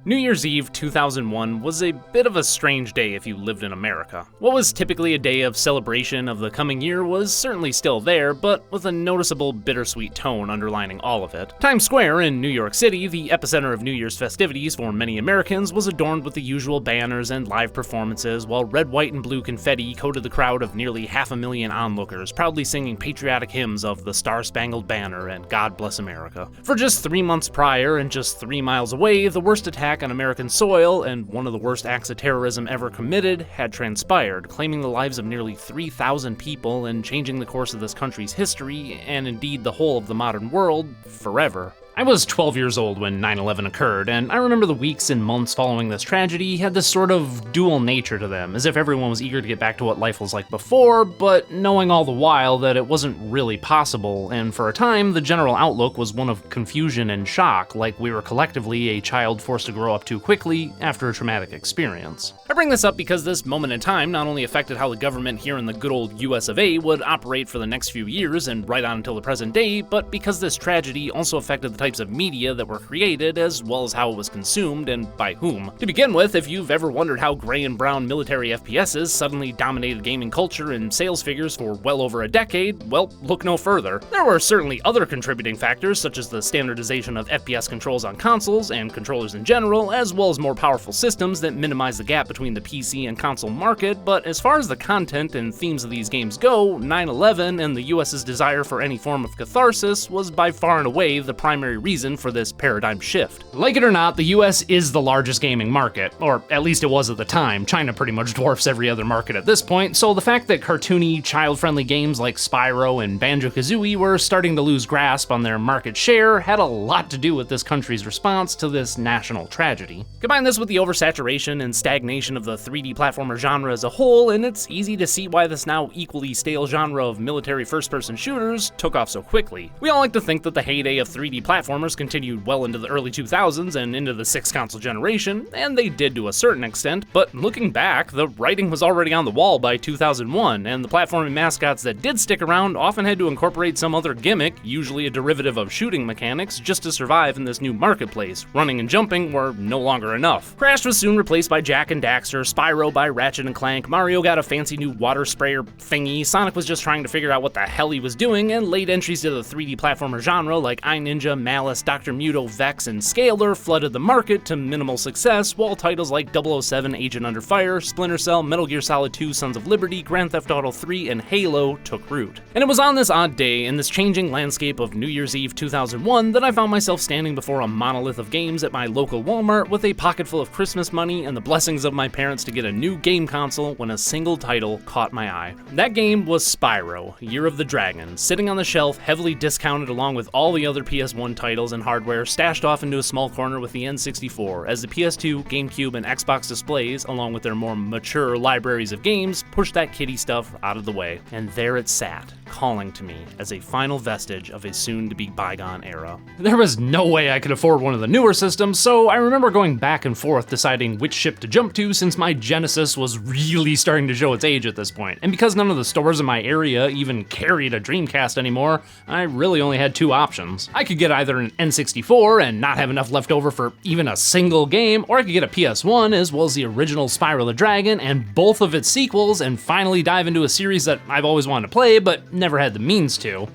New Year's Eve 2001 was a bit of a strange day if you lived in America. What was typically a day of celebration of the coming year was certainly still there, but with a noticeable bittersweet tone underlining all of it. Times Square in New York City, the epicenter of New Year's festivities for many Americans, was adorned with the usual banners and live performances, while red, white, and blue confetti coated the crowd of nearly 500,000 onlookers, proudly singing patriotic hymns of the Star-Spangled Banner and God Bless America. For just 3 months prior, and just 3 miles away, the worst attack on American soil, and one of the worst acts of terrorism ever committed, had transpired, claiming the lives of nearly 3,000 people and changing the course of this country's history, and indeed the whole of the modern world, forever. I was 12 years old when 9/11 occurred, and I remember the weeks and months following this tragedy had this sort of dual nature to them, as if everyone was eager to get back to what life was like before, but knowing all the while that it wasn't really possible, and for a time, the general outlook was one of confusion and shock, like we were collectively a child forced to grow up too quickly after a traumatic experience. I bring this up because this moment in time not only affected how the government here in the good old US of A would operate for the next few years and right on until the present day, but because this tragedy also affected the types of media that were created, as well as how it was consumed and by whom. To begin with, if you've ever wondered how gray and brown military FPSs suddenly dominated gaming culture and sales figures for well over a decade, well, look no further. There were certainly other contributing factors, such as the standardization of FPS controls on consoles and controllers in general, as well as more powerful systems that minimize the gap between the PC and console market, but as far as the content and themes of these games go, 9/11 and the US's desire for any form of catharsis was by far and away the primary reason for this paradigm shift. Like it or not, the US is the largest gaming market, or at least it was at the time. China pretty much dwarfs every other market at this point, so the fact that cartoony, child-friendly games like Spyro and Banjo-Kazooie were starting to lose grasp on their market share had a lot to do with this country's response to this national tragedy. Combine this with the oversaturation and stagnation of the 3D platformer genre as a whole, and it's easy to see why this now equally stale genre of military first-person shooters took off so quickly. We all like to think that the heyday of 3D platformers continued well into the early 2000s and into the 6th console generation, and they did to a certain extent, but looking back, the writing was already on the wall by 2001, and the platforming mascots that did stick around often had to incorporate some other gimmick, usually a derivative of shooting mechanics, just to survive in this new marketplace. Running and jumping were no longer enough. Crash was soon replaced by Jak and Daxter, Spyro by Ratchet and Clank, Mario got a fancy new water sprayer thingy, Sonic was just trying to figure out what the hell he was doing, and late entries to the 3D platformer genre like iNinja, Malice, Dr. Muto, Vex, and Scalar flooded the market to minimal success, while titles like 007, Agent Under Fire, Splinter Cell, Metal Gear Solid 2, Sons of Liberty, Grand Theft Auto 3, and Halo took root. And it was on this odd day, in this changing landscape of New Year's Eve 2001, that I found myself standing before a monolith of games at my local Walmart with a pocket full of Christmas money and the blessings of my parents to get a new game console when a single title caught my eye. That game was Spyro, Year of the Dragon, sitting on the shelf, heavily discounted along with all the other PS1 titles and hardware, stashed off into a small corner with the N64, as the PS2, GameCube, and Xbox displays, along with their more mature libraries of games, pushed that kiddie stuff out of the way. And there it sat, calling to me as a final vestige of a soon-to-be bygone era. There was no way I could afford one of the newer systems, so I remember going back and forth deciding which ship to jump to, since my Genesis was really starting to show its age at this point. And because none of the stores in my area even carried a Dreamcast anymore, I really only had two options. I could get either an N64 and not have enough left over for even a single game, or I could get a PS1 as well as the original Spyro the Dragon and both of its sequels, and finally dive into a series that I've always wanted to play but never had the means to.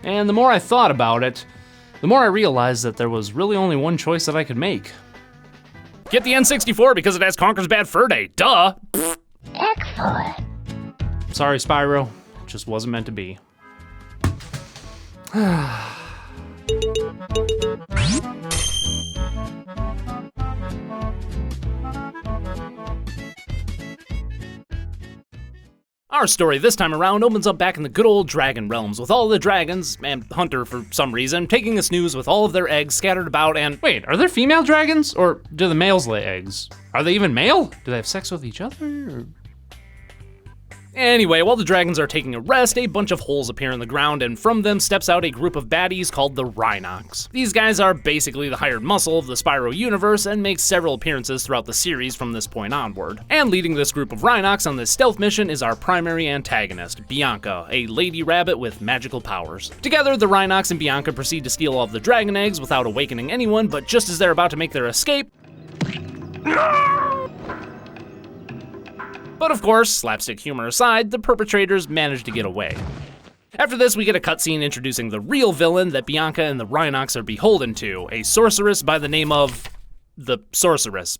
And the more I thought about it, the more I realized that there was really only one choice that I could make. Get the N64 because it has Conker's Bad Fur Day, duh! Excellent. Sorry, Spyro, it just wasn't meant to be. Our story this time around opens up back in the good old dragon realms, with all the dragons, and Hunter for some reason, taking a snooze with all of their eggs scattered about and— Wait, are there female dragons? Or do the males lay eggs? Are they even male? Do they have sex with each other? Or— Anyway, while the dragons are taking a rest, a bunch of holes appear in the ground, and from them steps out a group of baddies called the Rhinox. These guys are basically the hired muscle of the Spyro universe and make several appearances throughout the series from this point onward. And leading this group of Rhinox on this stealth mission is our primary antagonist, Bianca, a lady rabbit with magical powers. Together, the Rhinox and Bianca proceed to steal all of the dragon eggs without awakening anyone, but just as they're about to make their escape, But of course, slapstick humor aside, the perpetrators managed to get away. After this, we get a cutscene introducing the real villain that Bianca and the Rhinox are beholden to, a sorceress by the name of... the Sorceress.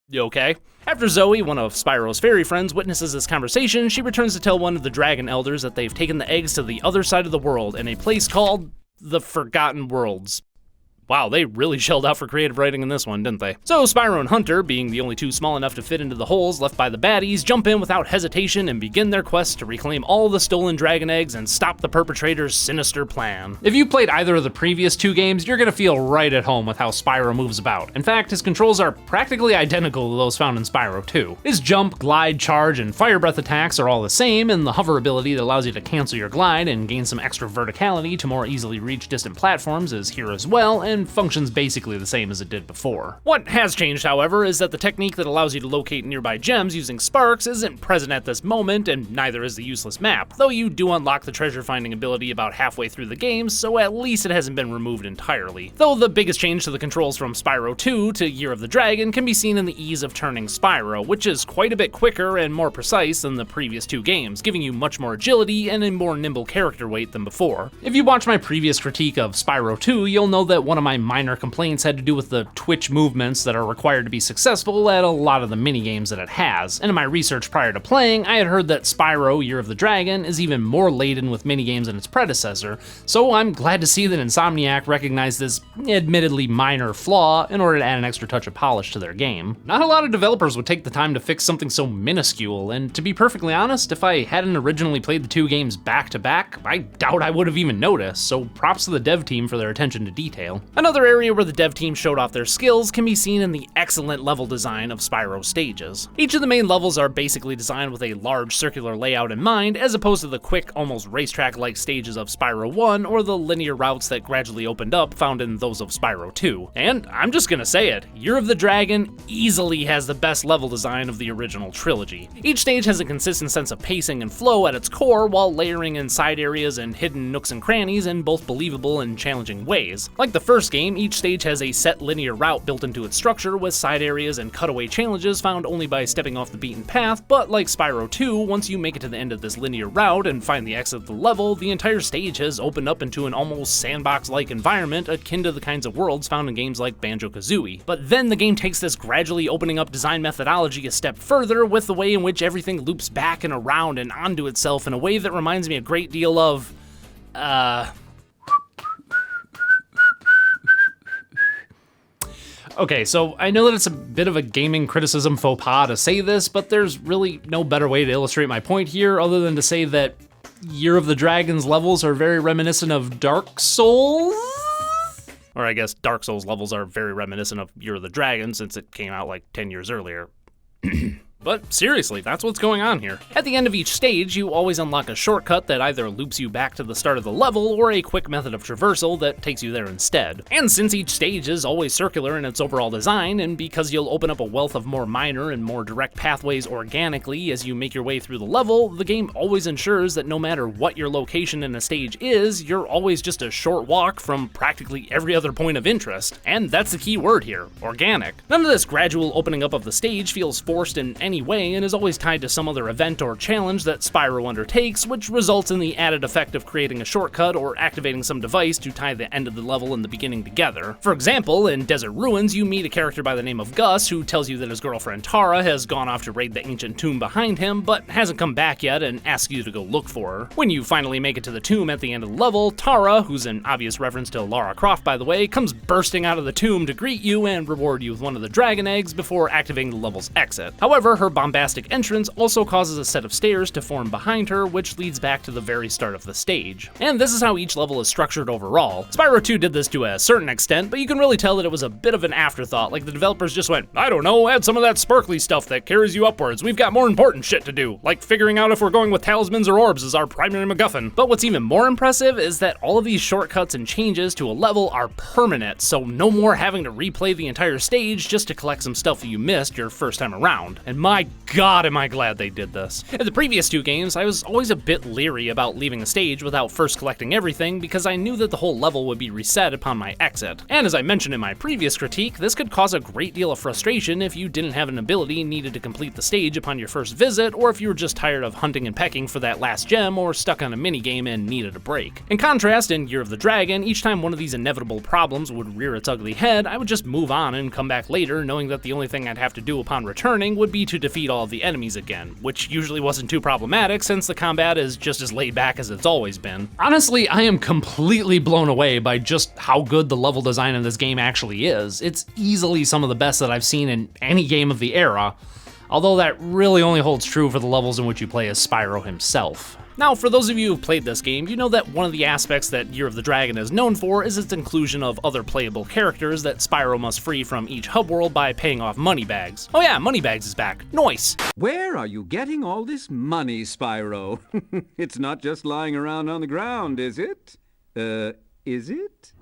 You okay? After Zoe, one of Spyro's fairy friends, witnesses this conversation, she returns to tell one of the dragon elders that they've taken the eggs to the other side of the world in a place called the Forgotten Worlds. Wow, they really shelled out for creative writing in this one, didn't they? So Spyro and Hunter, being the only two small enough to fit into the holes left by the baddies, jump in without hesitation and begin their quest to reclaim all the stolen dragon eggs and stop the perpetrators' sinister plan. If you played either of the previous two games, you're gonna feel right at home with how Spyro moves about. In fact, his controls are practically identical to those found in Spyro 2. His jump, glide, charge, and fire breath attacks are all the same, and the hover ability that allows you to cancel your glide and gain some extra verticality to more easily reach distant platforms is here as well, and functions basically the same as it did before. What has changed, however, is that the technique that allows you to locate nearby gems using sparks isn't present at this moment, and neither is the useless map, though you do unlock the treasure finding ability about halfway through the game, so at least it hasn't been removed entirely. Though the biggest change to the controls from Spyro 2 to Year of the Dragon can be seen in the ease of turning Spyro, which is quite a bit quicker and more precise than the previous two games, giving you much more agility and a more nimble character weight than before. If you watch my previous critique of Spyro 2, you'll know that one of my minor complaints had to do with the twitch movements that are required to be successful at a lot of the minigames that it has. And in my research prior to playing, I had heard that Spyro, Year of the Dragon, is even more laden with minigames than its predecessor, so I'm glad to see that Insomniac recognized this admittedly minor flaw in order to add an extra touch of polish to their game. Not a lot of developers would take the time to fix something so minuscule, and to be perfectly honest, if I hadn't originally played the two games back to back, I doubt I would have even noticed, so props to the dev team for their attention to detail. Another area where the dev team showed off their skills can be seen in the excellent level design of Spyro's stages. Each of the main levels are basically designed with a large circular layout in mind, as opposed to the quick, almost racetrack-like stages of Spyro 1 or the linear routes that gradually opened up found in those of Spyro 2. And I'm just gonna say it, Year of the Dragon easily has the best level design of the original trilogy. Each stage has a consistent sense of pacing and flow at its core, while layering in side areas and hidden nooks and crannies in both believable and challenging ways. Like the first game, each stage has a set linear route built into its structure with side areas and cutaway challenges found only by stepping off the beaten path, but like Spyro 2, once you make it to the end of this linear route and find the exit of the level, the entire stage has opened up into an almost sandbox-like environment akin to the kinds of worlds found in games like Banjo-Kazooie. But then the game takes this gradually opening up design methodology a step further with the way in which everything loops back and around and onto itself in a way that reminds me a great deal of, Okay, so I know that it's a bit of a gaming criticism faux pas to say this, but there's really no better way to illustrate my point here other than to say that Year of the Dragon's levels are very reminiscent of Dark Souls? Or I guess Dark Souls levels are very reminiscent of Year of the Dragon since it came out like 10 years earlier. But seriously, that's what's going on here. At the end of each stage, you always unlock a shortcut that either loops you back to the start of the level or a quick method of traversal that takes you there instead. And since each stage is always circular in its overall design, and because you'll open up a wealth of more minor and more direct pathways organically as you make your way through the level, the game always ensures that no matter what your location in a stage is, you're always just a short walk from practically every other point of interest. And that's the key word here, organic. None of this gradual opening up of the stage feels forced in any way and is always tied to some other event or challenge that Spyro undertakes, which results in the added effect of creating a shortcut or activating some device to tie the end of the level and the beginning together. For example, in Desert Ruins, you meet a character by the name of Gus who tells you that his girlfriend Tara has gone off to raid the ancient tomb behind him, but hasn't come back yet and asks you to go look for her. When you finally make it to the tomb at the end of the level, Tara, who's an obvious reference to Lara Croft by the way, comes bursting out of the tomb to greet you and reward you with one of the dragon eggs before activating the level's exit. However, her bombastic entrance also causes a set of stairs to form behind her, which leads back to the very start of the stage. And this is how each level is structured overall. Spyro 2 did this to a certain extent, but you can really tell that it was a bit of an afterthought, like the developers just went, I don't know, add some of that sparkly stuff that carries you upwards, we've got more important shit to do, like figuring out if we're going with talismans or orbs as our primary MacGuffin. But what's even more impressive is that all of these shortcuts and changes to a level are permanent, so no more having to replay the entire stage just to collect some stuff that you missed your first time around. And my My god, am I glad they did this. In the previous 2 games, I was always a bit leery about leaving a stage without first collecting everything because I knew that the whole level would be reset upon my exit. And as I mentioned in my previous critique, this could cause a great deal of frustration if you didn't have an ability needed to complete the stage upon your first visit, or if you were just tired of hunting and pecking for that last gem or stuck on a minigame and needed a break. In contrast, in Year of the Dragon, each time one of these inevitable problems would rear its ugly head, I would just move on and come back later, knowing that the only thing I'd have to do upon returning would be to defeat all of the enemies again, which usually wasn't too problematic since the combat is just as laid back as it's always been. Honestly, I am completely blown away by just how good the level design in this game actually is. It's easily some of the best that I've seen in any game of the era, although that really only holds true for the levels in which you play as Spyro himself. Now, for those of you who've played this game, you know that one of the aspects that Year of the Dragon is known for is its inclusion of other playable characters that Spyro must free from each hub world by paying off moneybags. Oh yeah, moneybags is back. Nice! Where are you getting all this money, Spyro? It's not just lying around on the ground, is it? Is it?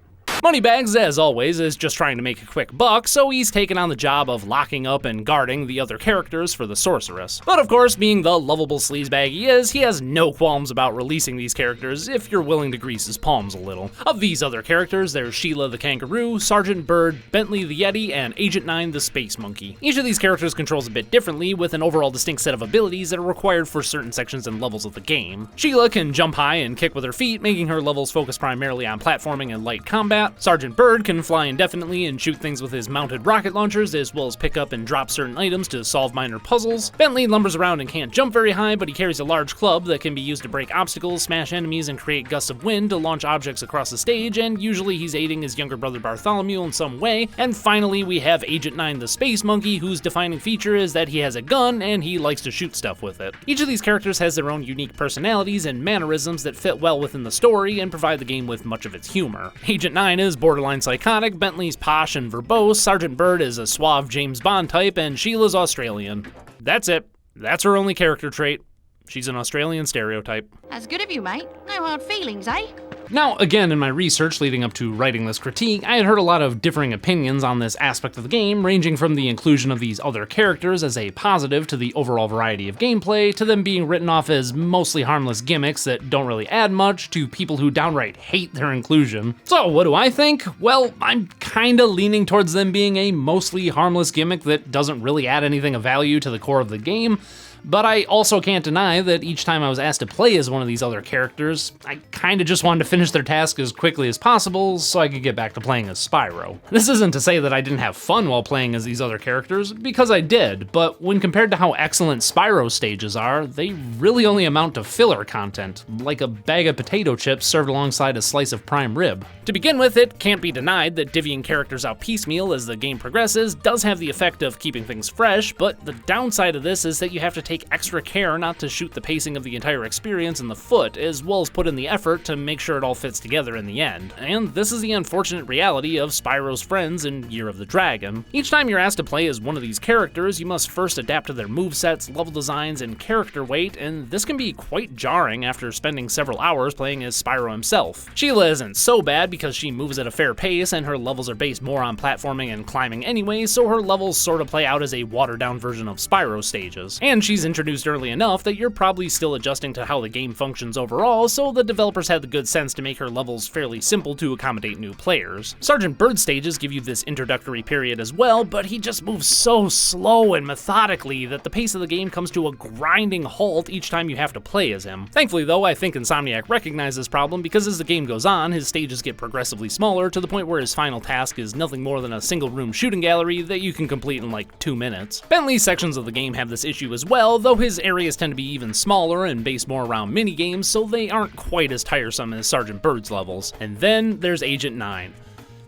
Moneybags, as always, is just trying to make a quick buck, so he's taken on the job of locking up and guarding the other characters for the sorceress. But of course, being the lovable sleazebag he has no qualms about releasing these characters if you're willing to grease his palms a little. Of these other characters, there's Sheila the Kangaroo, Sergeant Bird, Bentley the Yeti, and Agent 9 the Space Monkey. Each of these characters controls a bit differently, with an overall distinct set of abilities that are required for certain sections and levels of the game. Sheila can jump high and kick with her feet, making her levels focus primarily on platforming and light combat. Sergeant Bird can fly indefinitely and shoot things with his mounted rocket launchers, as well as pick up and drop certain items to solve minor puzzles. Bentley lumbers around and can't jump very high, but he carries a large club that can be used to break obstacles, smash enemies, and create gusts of wind to launch objects across the stage, and usually he's aiding his younger brother Bartholomew in some way. And finally, we have Agent 9 the Space Monkey, whose defining feature is that he has a gun and he likes to shoot stuff with it. Each of these characters has their own unique personalities and mannerisms that fit well within the story and provide the game with much of its humor. Agent 9 is borderline psychotic, Bentley's posh and verbose, Sergeant Bird is a suave James Bond type, and Sheila's Australian. That's it. That's her only character trait. She's an Australian stereotype. That's good of you, mate. No hard feelings, eh? Now, again, in my research leading up to writing this critique, I had heard a lot of differing opinions on this aspect of the game, ranging from the inclusion of these other characters as a positive to the overall variety of gameplay, to them being written off as mostly harmless gimmicks that don't really add much, to people who downright hate their inclusion. So, what do I think? Well, I'm kinda leaning towards them being a mostly harmless gimmick that doesn't really add anything of value to the core of the game. But I also can't deny that each time I was asked to play as one of these other characters, I kinda just wanted to finish their task as quickly as possible so I could get back to playing as Spyro. This isn't to say that I didn't have fun while playing as these other characters, because I did, but when compared to how excellent Spyro stages are, they really only amount to filler content, like a bag of potato chips served alongside a slice of prime rib. To begin with, it can't be denied that divvying characters out piecemeal as the game progresses does have the effect of keeping things fresh, but the downside of this is that you have to take extra care not to shoot the pacing of the entire experience in the foot, as well as put in the effort to make sure it all fits together in the end. And this is the unfortunate reality of Spyro's friends in Year of the Dragon. Each time you're asked to play as one of these characters, you must first adapt to their movesets, level designs, and character weight, and this can be quite jarring after spending several hours playing as Spyro himself. Sheila isn't so bad because she moves at a fair pace and her levels are based more on platforming and climbing anyway, so her levels sort of play out as a watered-down version of Spyro stages. And she's introduced early enough that you're probably still adjusting to how the game functions overall, so the developers had the good sense to make her levels fairly simple to accommodate new players. Sergeant Bird stages give you this introductory period as well, but he just moves so slow and methodically that the pace of the game comes to a grinding halt each time you have to play as him. Thankfully though, I think Insomniac recognized this problem because as the game goes on, his stages get progressively smaller to the point where his final task is nothing more than a single room shooting gallery that you can complete in like 2 minutes. Bentley's sections of the game have this issue as well, though his areas tend to be even smaller and based more around minigames, so they aren't quite as tiresome as Sergeant Bird's levels. And then there's Agent 9.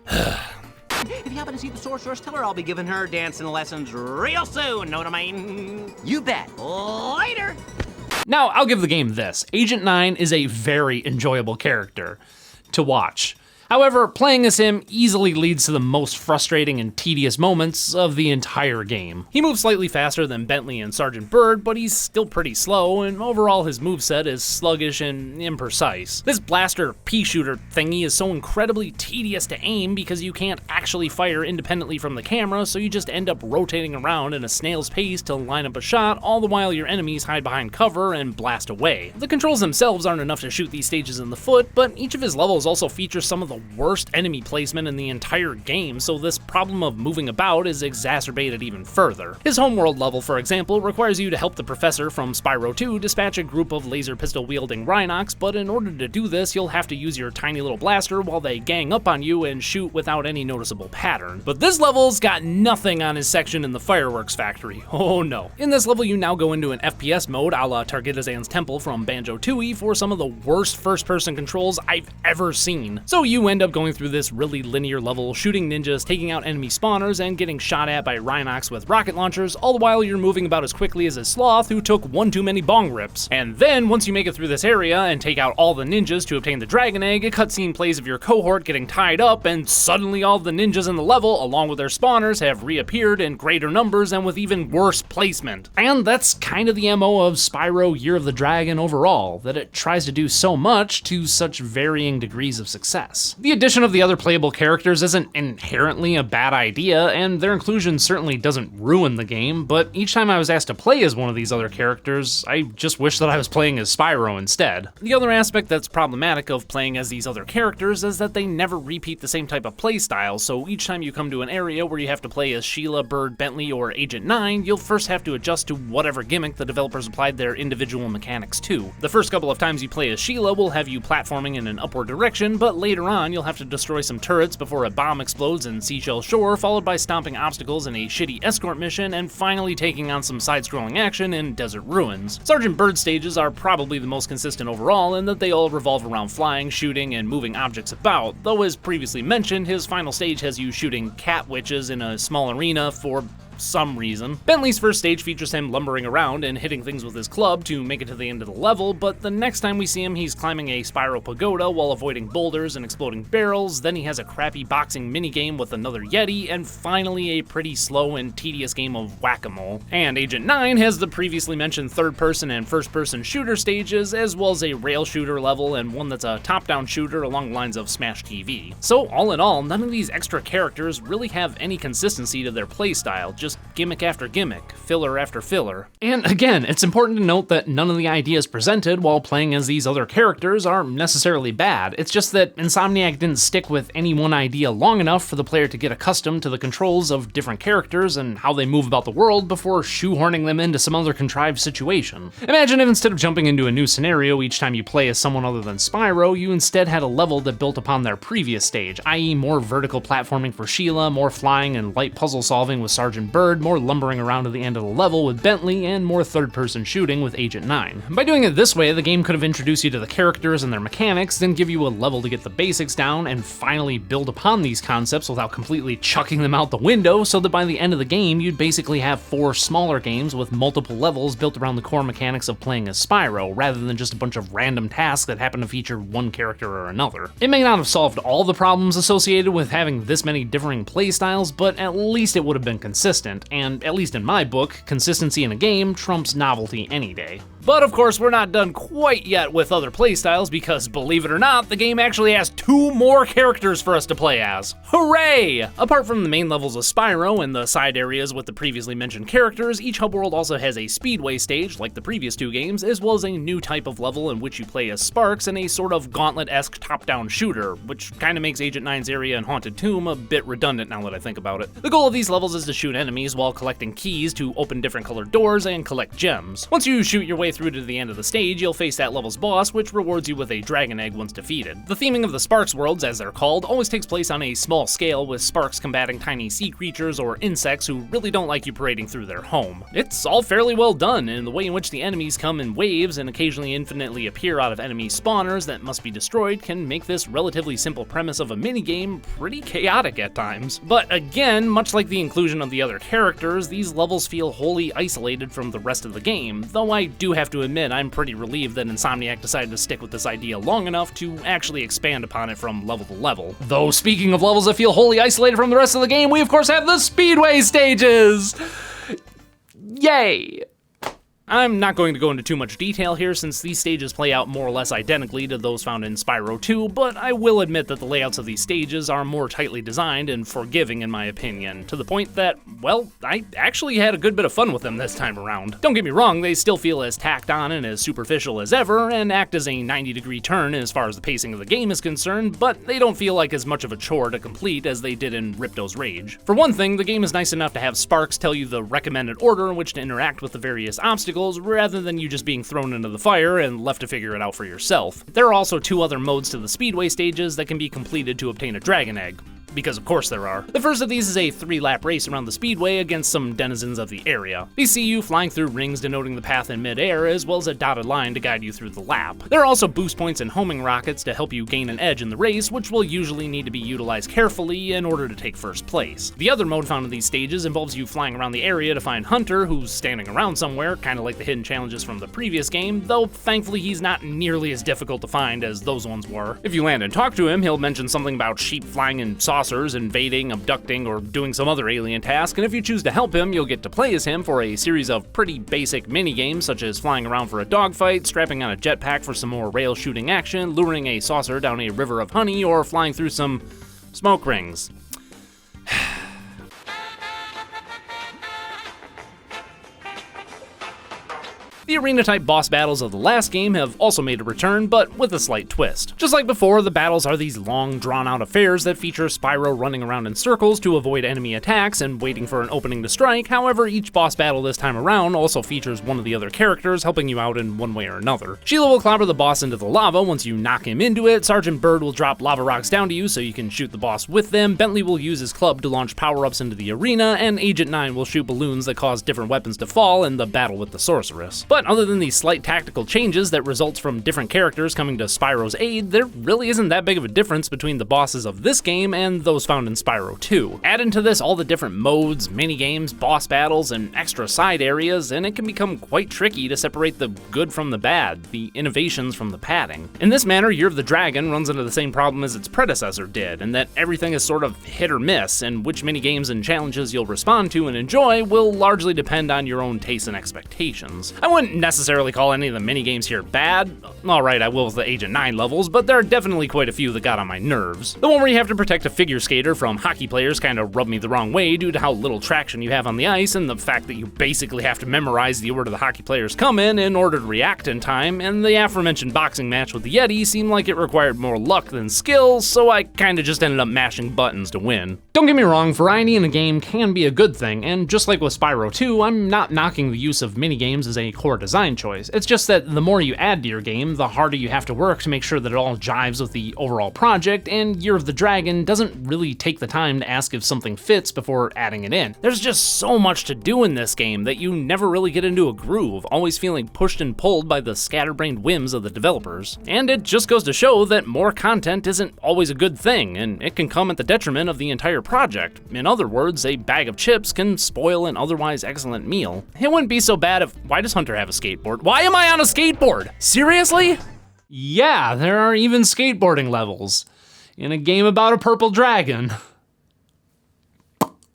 If you happen to see the sorceress, tell her I'll be giving her dancing lessons real soon, know what I mean? You bet. Later! Now, I'll give the game this. Agent 9 is a very enjoyable character to watch. However, playing as him easily leads to the most frustrating and tedious moments of the entire game. He moves slightly faster than Bentley and Sergeant Byrd, but he's still pretty slow, and overall his moveset is sluggish and imprecise. This blaster pea shooter thingy is so incredibly tedious to aim because you can't actually fire independently from the camera, so you just end up rotating around in a snail's pace to line up a shot, all the while your enemies hide behind cover and blast away. The controls themselves aren't enough to shoot these stages in the foot, but each of his levels also features some of the worst enemy placement in the entire game, so this problem of moving about is exacerbated even further. His homeworld level, for example, requires you to help the professor from Spyro 2 dispatch a group of laser pistol wielding Rhinox, but in order to do this, you'll have to use your tiny little blaster while they gang up on you and shoot without any noticeable pattern. But this level's got nothing on his section in the fireworks factory. Oh no. In this level, you now go into an FPS mode a la Targitazan's Temple from Banjo-Tooie for some of the worst first-person controls I've ever seen. So you end up going through this really linear level, shooting ninjas, taking out enemy spawners, and getting shot at by Rhinox with rocket launchers, all the while you're moving about as quickly as a sloth who took one too many bong rips. And then, once you make it through this area and take out all the ninjas to obtain the Dragon Egg, a cutscene plays of your cohort getting tied up, and suddenly all the ninjas in the level, along with their spawners, have reappeared in greater numbers and with even worse placement. And that's kind of the MO of Spyro Year of the Dragon overall, that it tries to do so much to such varying degrees of success. The addition of the other playable characters isn't inherently a bad idea, and their inclusion certainly doesn't ruin the game, but each time I was asked to play as one of these other characters, I just wish that I was playing as Spyro instead. The other aspect that's problematic of playing as these other characters is that they never repeat the same type of playstyle, so each time you come to an area where you have to play as Sheila, Byrd, Bentley, or Agent 9, you'll first have to adjust to whatever gimmick the developers applied their individual mechanics to. The first couple of times you play as Sheila will have you platforming in an upward direction, but later on you'll have to destroy some turrets before a bomb explodes in Seashell Shore, followed by stomping obstacles in a shitty escort mission, and finally taking on some side-scrolling action in Desert Ruins. Sergeant Byrd's stages are probably the most consistent overall in that they all revolve around flying, shooting, and moving objects about, though as previously mentioned, his final stage has you shooting cat witches in a small arena for some reason. Bentley's first stage features him lumbering around and hitting things with his club to make it to the end of the level, but the next time we see him, he's climbing a spiral pagoda while avoiding boulders and exploding barrels, then he has a crappy boxing minigame with another Yeti, and finally a pretty slow and tedious game of whack-a-mole. And Agent 9 has the previously mentioned third-person and first-person shooter stages, as well as a rail shooter level and one that's a top-down shooter along the lines of Smash TV. So all in all, none of these extra characters really have any consistency to their playstyle, just gimmick after gimmick, filler after filler. And again, it's important to note that none of the ideas presented while playing as these other characters are necessarily bad. It's just that Insomniac didn't stick with any one idea long enough for the player to get accustomed to the controls of different characters and how they move about the world before shoehorning them into some other contrived situation. Imagine if instead of jumping into a new scenario each time you play as someone other than Spyro, you instead had a level that built upon their previous stage, i.e. more vertical platforming for Sheila, more flying and light puzzle solving with Sergeant Byrd, more lumbering around to the end of the level with Bentley, and more third-person shooting with Agent 9. By doing it this way, the game could have introduced you to the characters and their mechanics, then give you a level to get the basics down, and finally build upon these concepts without completely chucking them out the window, so that by the end of the game, you'd basically have 4 smaller games with multiple levels built around the core mechanics of playing as Spyro, rather than just a bunch of random tasks that happen to feature one character or another. It may not have solved all the problems associated with having this many differing playstyles, but at least it would have been consistent, and at least in my book, consistency in a game trumps novelty any day. But of course, we're not done quite yet with other playstyles because, believe it or not, the game actually has 2 more characters for us to play as. Hooray! Apart from the main levels of Spyro and the side areas with the previously mentioned characters, each hub world also has a speedway stage, like the previous 2 games, as well as a new type of level in which you play as Sparks in a sort of Gauntlet-esque top-down shooter, which kinda makes Agent 9's area in Haunted Tomb a bit redundant now that I think about it. The goal of these levels is to shoot enemies while collecting keys to open different colored doors and collect gems. Once you shoot your way through to the end of the stage, you'll face that level's boss, which rewards you with a Dragon Egg once defeated. The theming of the Sparks worlds, as they're called, always takes place on a small scale, with Sparks combating tiny sea creatures or insects who really don't like you parading through their home. It's all fairly well done, and the way in which the enemies come in waves and occasionally infinitely appear out of enemy spawners that must be destroyed can make this relatively simple premise of a minigame pretty chaotic at times. But again, much like the inclusion of the other characters, these levels feel wholly isolated from the rest of the game, though I do have have to admit I'm pretty relieved that Insomniac decided to stick with this idea long enough to actually expand upon it from level to level. Though speaking of levels that feel wholly isolated from the rest of the game, we of course have the Speedway stages! Yay! I'm not going to go into too much detail here since these stages play out more or less identically to those found in Spyro 2, but I will admit that the layouts of these stages are more tightly designed and forgiving in my opinion, to the point that, well, I actually had a good bit of fun with them this time around. Don't get me wrong, they still feel as tacked on and as superficial as ever, and act as a 90-degree turn as far as the pacing of the game is concerned, but they don't feel like as much of a chore to complete as they did in Ripto's Rage. For one thing, the game is nice enough to have Sparks tell you the recommended order in which to interact with the various obstacles, rather than you just being thrown into the fire and left to figure it out for yourself. There are also 2 other modes to the Speedway stages that can be completed to obtain a Dragon Egg. Because of course there are. The first of these is a 3-lap race around the speedway against some denizens of the area. They see you flying through rings denoting the path in mid-air, as well as a dotted line to guide you through the lap. There are also boost points and homing rockets to help you gain an edge in the race, which will usually need to be utilized carefully in order to take first place. The other mode found in these stages involves you flying around the area to find Hunter, who's standing around somewhere, kinda like the hidden challenges from the previous game, though thankfully he's not nearly as difficult to find as those ones were. If you land and talk to him, he'll mention something about sheep flying in saucers, invading, abducting, or doing some other alien task, and if you choose to help him, you'll get to play as him for a series of pretty basic mini-games such as flying around for a dogfight, strapping on a jetpack for some more rail shooting action, luring a saucer down a river of honey, or flying through some smoke rings. The arena-type boss battles of the last game have also made a return, but with a slight twist. Just like before, the battles are these long, drawn-out affairs that feature Spyro running around in circles to avoid enemy attacks and waiting for an opening to strike. However, each boss battle this time around also features one of the other characters helping you out in one way or another. Sheila will clobber the boss into the lava once you knock him into it, Sergeant Bird will drop lava rocks down to you so you can shoot the boss with them, Bentley will use his club to launch power-ups into the arena, and Agent 9 will shoot balloons that cause different weapons to fall in the battle with the sorceress. But other than these slight tactical changes that results from different characters coming to Spyro's aid, there really isn't that big of a difference between the bosses of this game and those found in Spyro 2. Add into this all the different modes, mini-games, boss battles, and extra side areas, and it can become quite tricky to separate the good from the bad, the innovations from the padding. In this manner, Year of the Dragon runs into the same problem as its predecessor did, in that everything is sort of hit or miss, and which mini-games and challenges you'll respond to and enjoy will largely depend on your own tastes and expectations. I wouldn't necessarily call any of the minigames here bad. Alright, I will with the Agent 9 levels, but there are definitely quite a few that got on my nerves. The one where you have to protect a figure skater from hockey players kinda rubbed me the wrong way due to how little traction you have on the ice and the fact that you basically have to memorize the order the hockey players come in order to react in time, and the aforementioned boxing match with the Yeti seemed like it required more luck than skill, so I kinda just ended up mashing buttons to win. Don't get me wrong, variety in a game can be a good thing, and just like with Spyro 2, I'm not knocking the use of minigames as a core design choice. It's just that the more you add to your game, the harder you have to work to make sure that it all jives with the overall project, and Year of the Dragon doesn't really take the time to ask if something fits before adding it in. There's just so much to do in this game that you never really get into a groove, always feeling pushed and pulled by the scatterbrained whims of the developers. And it just goes to show that more content isn't always a good thing, and it can come at the detriment of the entire project. In other words, a bag of chips can spoil an otherwise excellent meal. It wouldn't be so bad if... Why does Hunter have a skateboard? Why am I on a skateboard? Seriously? Yeah, there are even skateboarding levels in a game about a purple dragon.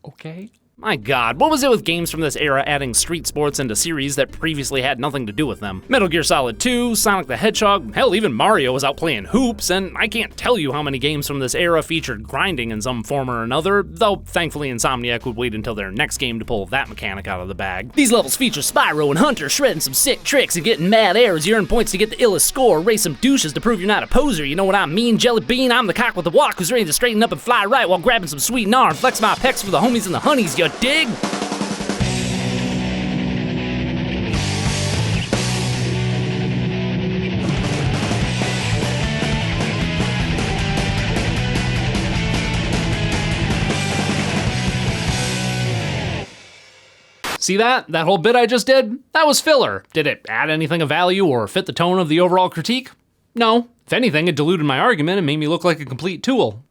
Okay. My god, what was it with games from this era adding street sports into series that previously had nothing to do with them? Metal Gear Solid 2, Sonic the Hedgehog, hell, even Mario was out playing hoops, and I can't tell you how many games from this era featured grinding in some form or another, though thankfully Insomniac would wait until their next game to pull that mechanic out of the bag. These levels feature Spyro and Hunter shredding some sick tricks and getting mad arrows. You earn points to get the illest score, race some douches to prove you're not a poser, you know what I mean? Jelly Bean, I'm the cock with the walk who's ready to straighten up and fly right while grabbing some sweet gnar and flex my pecs for the homies and the honeys, you dig? See that? That whole bit I just did? That was filler. Did it add anything of value or fit the tone of the overall critique? No. If anything, it diluted my argument and made me look like a complete tool.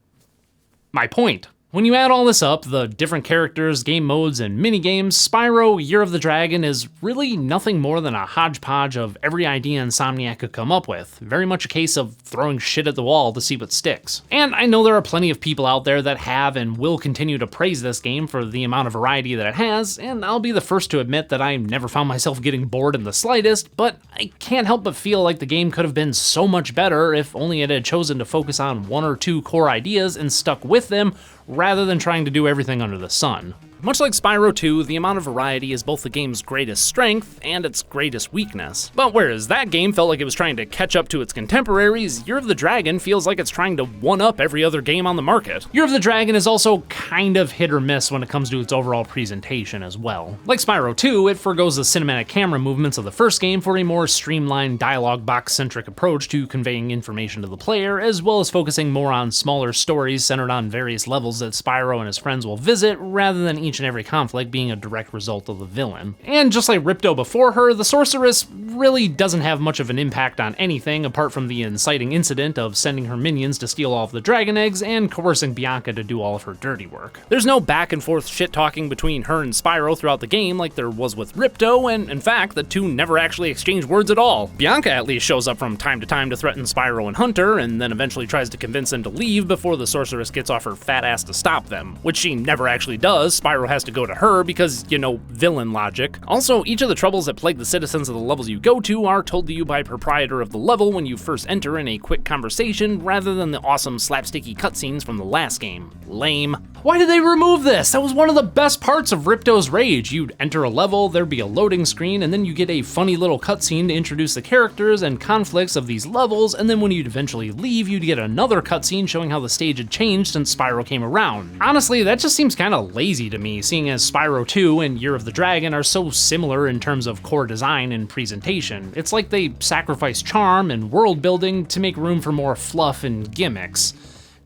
My point. When you add all this up, the different characters, game modes, and minigames, Spyro Year of the Dragon is really nothing more than a hodgepodge of every idea Insomniac could come up with. Very much a case of throwing shit at the wall to see what sticks. And I know there are plenty of people out there that have and will continue to praise this game for the amount of variety that it has, and I'll be the first to admit that I never found myself getting bored in the slightest, but I can't help but feel like the game could have been so much better if only it had chosen to focus on one or two core ideas and stuck with them, rather than trying to do everything under the sun. Much like Spyro 2, the amount of variety is both the game's greatest strength and its greatest weakness. But whereas that game felt like it was trying to catch up to its contemporaries, Year of the Dragon feels like it's trying to one-up every other game on the market. Year of the Dragon is also kind of hit or miss when it comes to its overall presentation as well. Like Spyro 2, it forgoes the cinematic camera movements of the first game for a more streamlined dialogue box-centric approach to conveying information to the player, as well as focusing more on smaller stories centered on various levels that Spyro and his friends will visit, rather than each and every conflict being a direct result of the villain. And just like Ripto before her, the sorceress really doesn't have much of an impact on anything apart from the inciting incident of sending her minions to steal all of the dragon eggs and coercing Bianca to do all of her dirty work. There's no back and forth shit talking between her and Spyro throughout the game like there was with Ripto, and in fact, the two never actually exchange words at all. Bianca at least shows up from time to time to threaten Spyro and Hunter, and then eventually tries to convince them to leave before the sorceress gets off her fat ass to stop them, which she never actually does. Spyro has to go to her because, you know, villain logic. Also, each of the troubles that plague the citizens of the levels you go to are told to you by proprietor of the level when you first enter in a quick conversation, rather than the awesome slapsticky cutscenes from the last game. Lame. Why did they remove this? That was one of the best parts of Ripto's Rage. You'd enter a level, there'd be a loading screen, and then you get a funny little cutscene to introduce the characters and conflicts of these levels, and then when you'd eventually leave, you'd get another cutscene showing how the stage had changed since Spyro came around. Honestly, that just seems kinda lazy to me, seeing as Spyro 2 and Year of the Dragon are so similar in terms of core design and presentation. It's like they sacrifice charm and world building to make room for more fluff and gimmicks.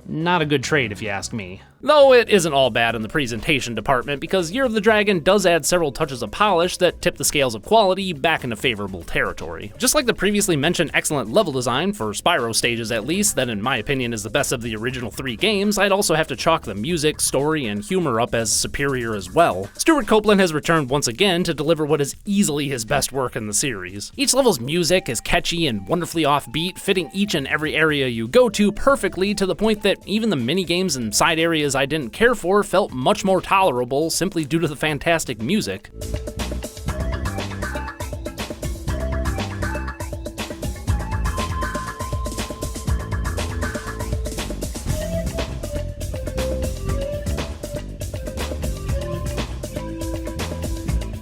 Not a good trade if you ask me. Though it isn't all bad in the presentation department, because Year of the Dragon does add several touches of polish that tip the scales of quality back into favorable territory. Just like the previously mentioned excellent level design, for Spyro stages at least, that in my opinion is the best of the original 3 games, I'd also have to chalk the music, story, and humor up as superior as well. Stuart Copeland has returned once again to deliver what is easily his best work in the series. Each level's music is catchy and wonderfully offbeat, fitting each and every area you go to perfectly, to the point that even the mini-games and side areas I didn't care for felt much more tolerable simply due to the fantastic music.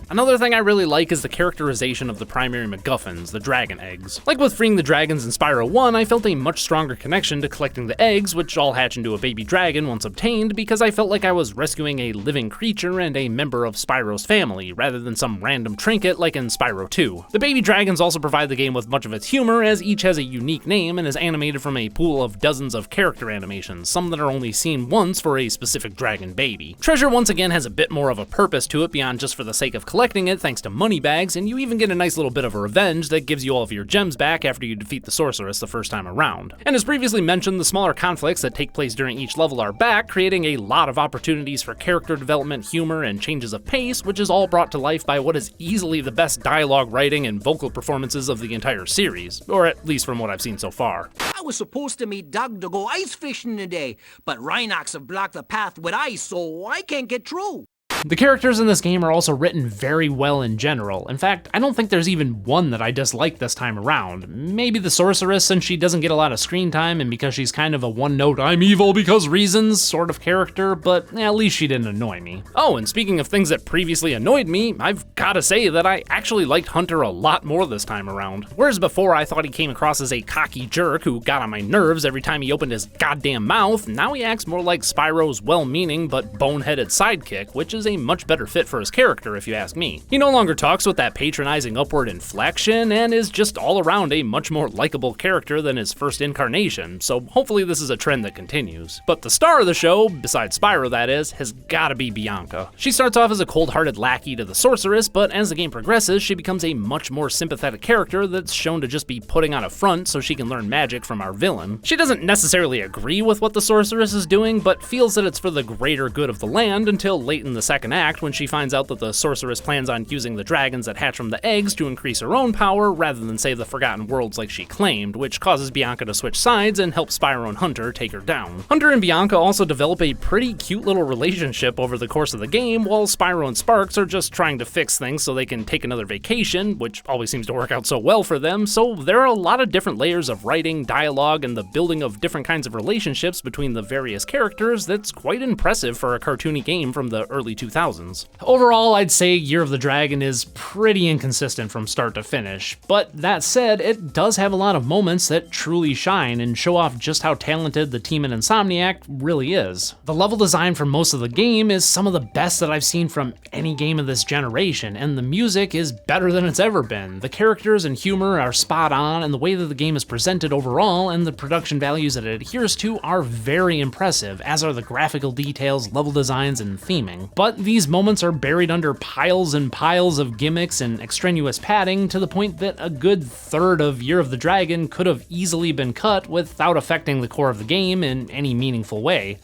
Another thing I really like is the characterization of the primary MacGuffins, the dragon eggs. Like with freeing the dragons in Spyro 1, I felt a much stronger connection to collecting the eggs, which all hatch into a baby dragon once obtained, because I felt like I was rescuing a living creature and a member of Spyro's family, rather than some random trinket like in Spyro 2. The baby dragons also provide the game with much of its humor, as each has a unique name and is animated from a pool of dozens of character animations, some that are only seen once for a specific dragon baby. Treasure once again has a bit more of a purpose to it beyond just for the sake of collecting it thanks to money bags, and you even get a nice little bit of a revenge that gives you all of your gems back after you defeat the sorceress the first time around. And as previously mentioned, the smaller conflicts that take place during each level are back, creating a lot of opportunities for character development, humor, and changes of pace, which is all brought to life by what is easily the best dialogue writing and vocal performances of the entire series, or at least from what I've seen so far. I was supposed to meet Doug to go ice fishing today, but Rhinox have blocked the path with ice, so I can't get through. The characters in this game are also written very well in general. In fact, I don't think there's even one that I dislike this time around. Maybe the sorceress, since she doesn't get a lot of screen time and because she's kind of a one-note I'm evil because reasons sort of character, but at least she didn't annoy me. Oh, and speaking of things that previously annoyed me, I've gotta say that I actually liked Hunter a lot more this time around. Whereas before I thought he came across as a cocky jerk who got on my nerves every time he opened his goddamn mouth, now he acts more like Spyro's well-meaning but boneheaded sidekick, which is a much better fit for his character if you ask me. He no longer talks with that patronizing upward inflection and is just all around a much more likable character than his first incarnation, so hopefully this is a trend that continues. But the star of the show, besides Spyro that is, has gotta be Bianca. She starts off as a cold-hearted lackey to the sorceress, but as the game progresses, she becomes a much more sympathetic character that's shown to just be putting on a front so she can learn magic from our villain. She doesn't necessarily agree with what the sorceress is doing, but feels that it's for the greater good of the land until late in the second act when she finds out that the sorceress plans on using the dragons that hatch from the eggs to increase her own power rather than save the Forgotten Worlds like she claimed, which causes Bianca to switch sides and help Spyro and Hunter take her down. Hunter and Bianca also develop a pretty cute little relationship over the course of the game, while Spyro and Sparks are just trying to fix things so they can take another vacation, which always seems to work out so well for them, so there are a lot of different layers of writing, dialogue, and the building of different kinds of relationships between the various characters that's quite impressive for a cartoony game from the early 2000s. Overall, I'd say Year of the Dragon is pretty inconsistent from start to finish, but that said, it does have a lot of moments that truly shine and show off just how talented the team in Insomniac really is. The level design for most of the game is some of the best that I've seen from any game of this generation, and the music is better than it's ever been. The characters and humor are spot on, and the way that the game is presented overall and the production values that it adheres to are very impressive, as are the graphical details, level designs, and theming. But these moments are buried under piles and piles of gimmicks and extraneous padding to the point that a good third of Year of the Dragon could have easily been cut without affecting the core of the game in any meaningful way,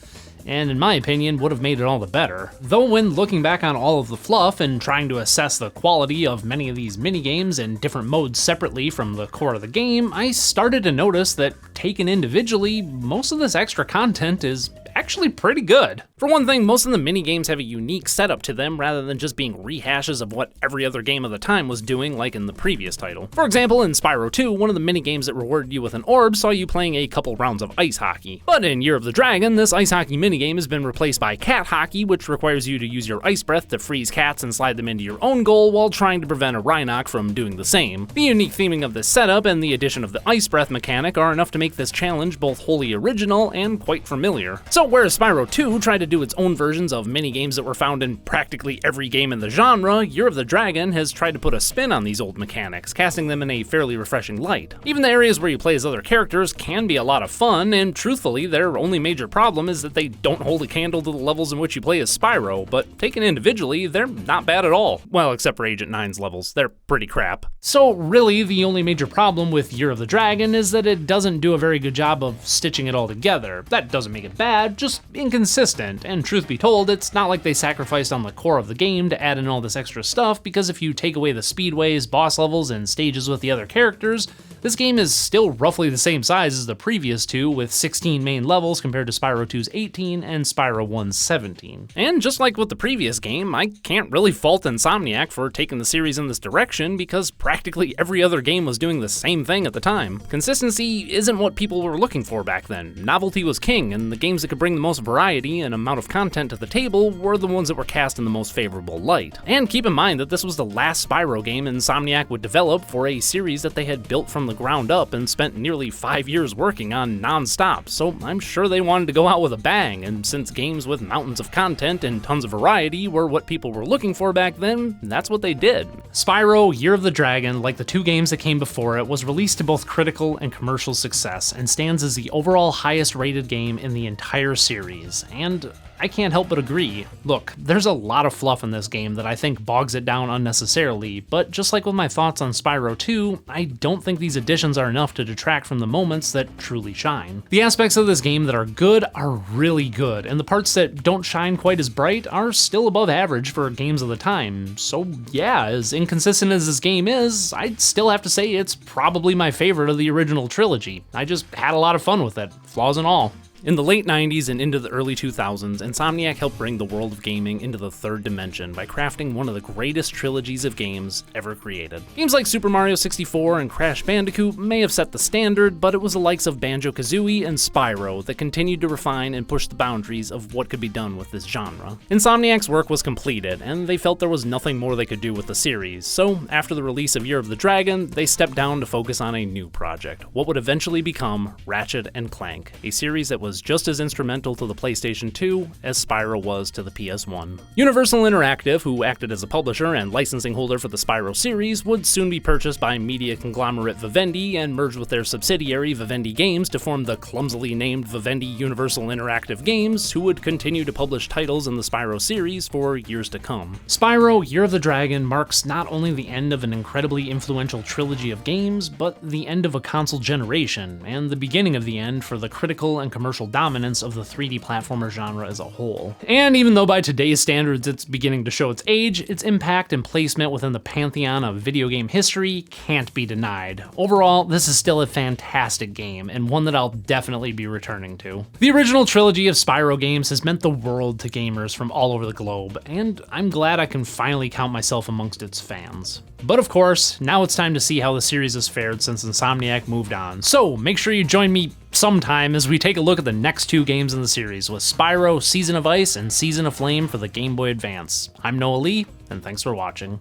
and in my opinion would have made it all the better. Though when looking back on all of the fluff and trying to assess the quality of many of these minigames and different modes separately from the core of the game, I started to notice that taken individually, most of this extra content is actually pretty good. For one thing, most of the minigames have a unique setup to them rather than just being rehashes of what every other game of the time was doing like in the previous title. For example, in Spyro 2, one of the minigames that rewarded you with an orb saw you playing a couple rounds of ice hockey. But in Year of the Dragon, this ice hockey minigame has been replaced by cat hockey, which requires you to use your ice breath to freeze cats and slide them into your own goal while trying to prevent a Rhinoc from doing the same. The unique theming of this setup and the addition of the ice breath mechanic are enough to make this challenge both wholly original and quite familiar. So whereas Spyro 2 tried to do its own versions of minigames that were found in practically every game in the genre, Year of the Dragon has tried to put a spin on these old mechanics, casting them in a fairly refreshing light. Even the areas where you play as other characters can be a lot of fun, and truthfully, their only major problem is that they don't hold a candle to the levels in which you play as Spyro, but taken individually, they're not bad at all. Well, except for Agent 9's levels, they're pretty crap. So really, the only major problem with Year of the Dragon is that it doesn't do a very good job of stitching it all together. That doesn't make it bad, just inconsistent, and truth be told, it's not like they sacrificed on the core of the game to add in all this extra stuff, because if you take away the speedways, boss levels, and stages with the other characters, this game is still roughly the same size as the previous two, with 16 main levels compared to Spyro 2's 18 and Spyro 1's 17. And just like with the previous game, I can't really fault Insomniac for taking the series in this direction, because practically every other game was doing the same thing at the time. Consistency isn't what people were looking for back then. Novelty was king, and the games that could bring the most variety and amount of content to the table were the ones that were cast in the most favorable light. And keep in mind that this was the last Spyro game Insomniac would develop for a series that they had built from the ground up and spent nearly 5 years working on non-stop, so I'm sure they wanted to go out with a bang, and since games with mountains of content and tons of variety were what people were looking for back then, that's what they did. Spyro Year of the Dragon, like the two games that came before it, was released to both critical and commercial success and stands as the overall highest rated game in the entire series, and I can't help but agree. Look, there's a lot of fluff in this game that I think bogs it down unnecessarily, but just like with my thoughts on Spyro 2, I don't think these additions are enough to detract from the moments that truly shine. The aspects of this game that are good are really good, and the parts that don't shine quite as bright are still above average for games of the time. So yeah, as inconsistent as this game is, I'd still have to say it's probably my favorite of the original trilogy. I just had a lot of fun with it, flaws and all. In the late 90s and into the early 2000s, Insomniac helped bring the world of gaming into the third dimension by crafting one of the greatest trilogies of games ever created. Games like Super Mario 64 and Crash Bandicoot may have set the standard, but it was the likes of Banjo-Kazooie and Spyro that continued to refine and push the boundaries of what could be done with this genre. Insomniac's work was completed, and they felt there was nothing more they could do with the series, so after the release of Year of the Dragon, they stepped down to focus on a new project, what would eventually become Ratchet & Clank, a series that was was just as instrumental to the PlayStation 2 as Spyro was to the PS1. Universal Interactive, who acted as a publisher and licensing holder for the Spyro series, would soon be purchased by media conglomerate Vivendi and merged with their subsidiary Vivendi Games to form the clumsily named Vivendi Universal Interactive Games, who would continue to publish titles in the Spyro series for years to come. Spyro Year of the Dragon marks not only the end of an incredibly influential trilogy of games, but the end of a console generation, and the beginning of the end for the critical and commercial dominance of the 3D platformer genre as a whole. And even though by today's standards it's beginning to show its age, its impact and placement within the pantheon of video game history can't be denied. Overall, this is still a fantastic game, and one that I'll definitely be returning to. The original trilogy of Spyro games has meant the world to gamers from all over the globe, and I'm glad I can finally count myself amongst its fans. But of course, now it's time to see how the series has fared since Insomniac moved on. So make sure you join me sometime as we take a look at the next 2 games in the series, with Spyro Season of Ice and Season of Flame for the Game Boy Advance. I'm Noa Lee, and thanks for watching.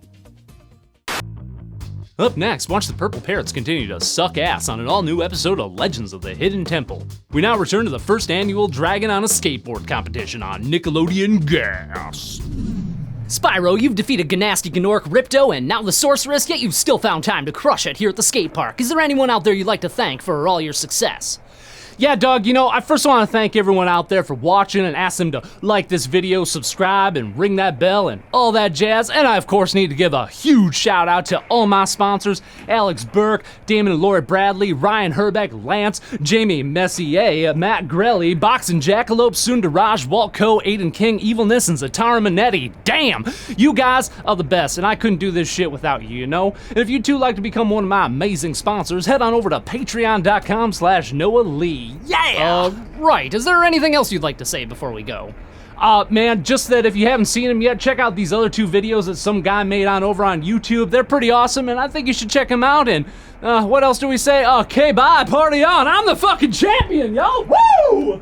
Up next, watch the Purple Parrots continue to suck ass on an all-new episode of Legends of the Hidden Temple. We now return to the first annual Dragon on a Skateboard competition on Nickelodeon Gas. Spyro, you've defeated Gnasty Gnorc, Ripto, and now the Sorceress, yet you've still found time to crush it here at the skate park. Is there anyone out there you'd like to thank for all your success? Yeah, Doug, I first want to thank everyone out there for watching and ask them to like this video, subscribe, and ring that bell, and all that jazz. And I, of course, need to give a huge shout out to all my sponsors: Alex Burke, Damon and Lori Bradley, Ryan Herbeck, Lance, Jamie Messier, Matt Grelly, Boxing Jackalope, Sundaraj, Waltco, Aiden King, Evilness, and Zatara Minetti. Damn, you guys are the best, and I couldn't do this shit without you, And if you too like to become one of my amazing sponsors, head on over to patreon.com/Noa Lee. Yeah! Right, is there anything else you'd like to say before we go? Man, just that if you haven't seen them yet, check out these other 2 videos that some guy made over on YouTube. They're pretty awesome, and I think you should check them out. And what else do we say? Okay, bye, party on. I'm the fucking champion, yo! Woo!